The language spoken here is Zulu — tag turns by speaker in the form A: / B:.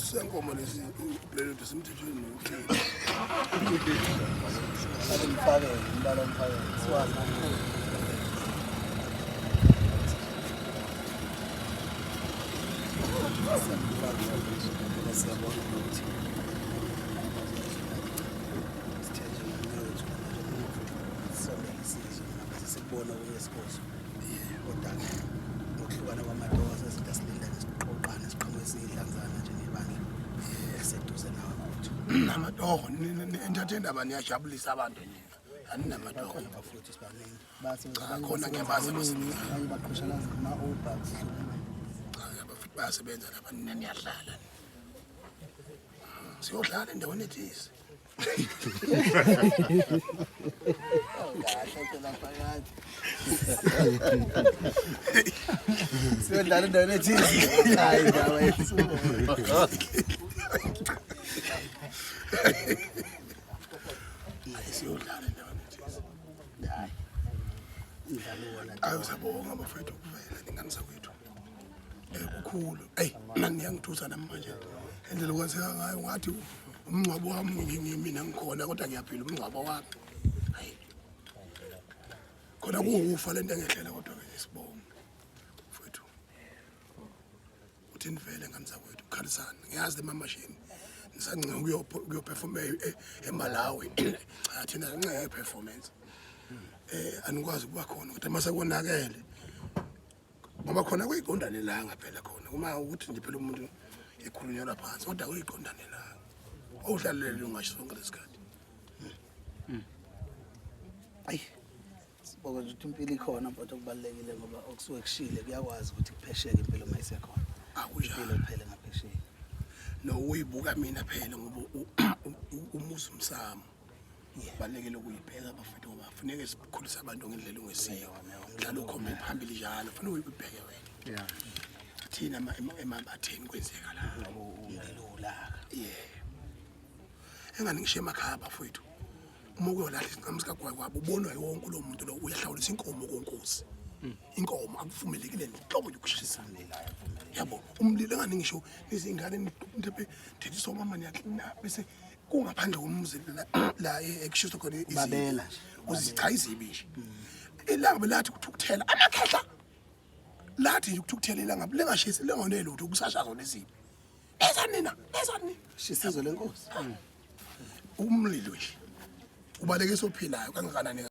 A: Senkomo lesi lelo disemthethweni nokuhleli.
B: Ngifake umbala omfake siwazi. Siyabona ukuthi sithethe ngomnotho sonke isizwe sibona kwesikhozo. Kodwa ngokuhlukana kwamadoda sesinto silinda nesiqoqana siqhamuke sidlanzana nje nebandla eliseduze nawo futhi.
A: Namatoho entertain abantu yajabulisa abantu nina. Aninamatoho
B: Abafuthi sibaningi. Base
A: khona ke base
B: baqhoshalaza ama-Obaks.
A: abafuthi bayasebenza lapha nina niyadlala. Siyodlala endaweni ethisi.
B: Siyodlala endaweni ethisi. Hayi ndaba yethu.
A: Siyodlala endaweni ethisi.
B: Hayi. Idlala wona.
A: Ayosabonga abafethu kuvela ninganisa kwethu. Kukhulu. Ey, mina ngiyangithusa namanje. Endlela kwenzeka ngayo ngathi umncwabo wami mina ngikhona kodwa ngiyaphila umncwabo wami. Hayi. Khona kuufa lento engehlela kodwa ke sibonga. Mfethu. Uthini vele nganisa kwethu ukhalisana. Ngiyazi emamashini. Nisancinga ukuyoperforma eMalawi. Cha thina nginqe performance. Anikwazi ukuba khona kodwa mase konakele. Ngoba khona kuyiqondane la ngaphela khona. Uma ukuthi nje phela umuntu ekhulunyelwa phansi kodwa kuyiqondane la. Awudlalele ungasho sonke lesikhathi.
B: Ayi. Sibonga ukuthi impilo ikhona but okubalekile ngoba okusuke kushile kuyakwazi ukuthi kuphesheke impilo mayisekhona.
A: Akunjalo
B: Phela ngaphesheya.
A: No uyibuka mina phela ngoba umuzi umsamo. Balekele ukuyibheka abafethu ngoba kufanele sikhulisa abantu ngendlela ongesiyo. Dlala ukhombe phambili njalo kufanele uyibheke wena.
B: Yeah.
A: Thina emabatheni kwenzeka la.
B: Umlilula.
A: Engani ngishiye emakhaya bafethu. Uma uyolahla isinqamu sikagwayi kwabo ubonwa yonke lo muntu lo uyahlawulisa inkomo konkosi. Inkomo akuvumelekile nenhlobo yokushisa la. Yabo umlilo engani ngisho izingane nithe thethiso mama niyaklina bese kungaphandle komuzi la ekushiso khona
B: Babela nje.
A: uzicha izibisho. Ilanga belathi ukuthukuthela amakhehla. Lathi nje ukuthukuthela ilanga lengashisi lengonelo ukuthi ukusashazo lesibi. Ezanina.
B: Shisizwe lenkosi.
A: Umlilo nje. Ubaleke sophilayo kangakanani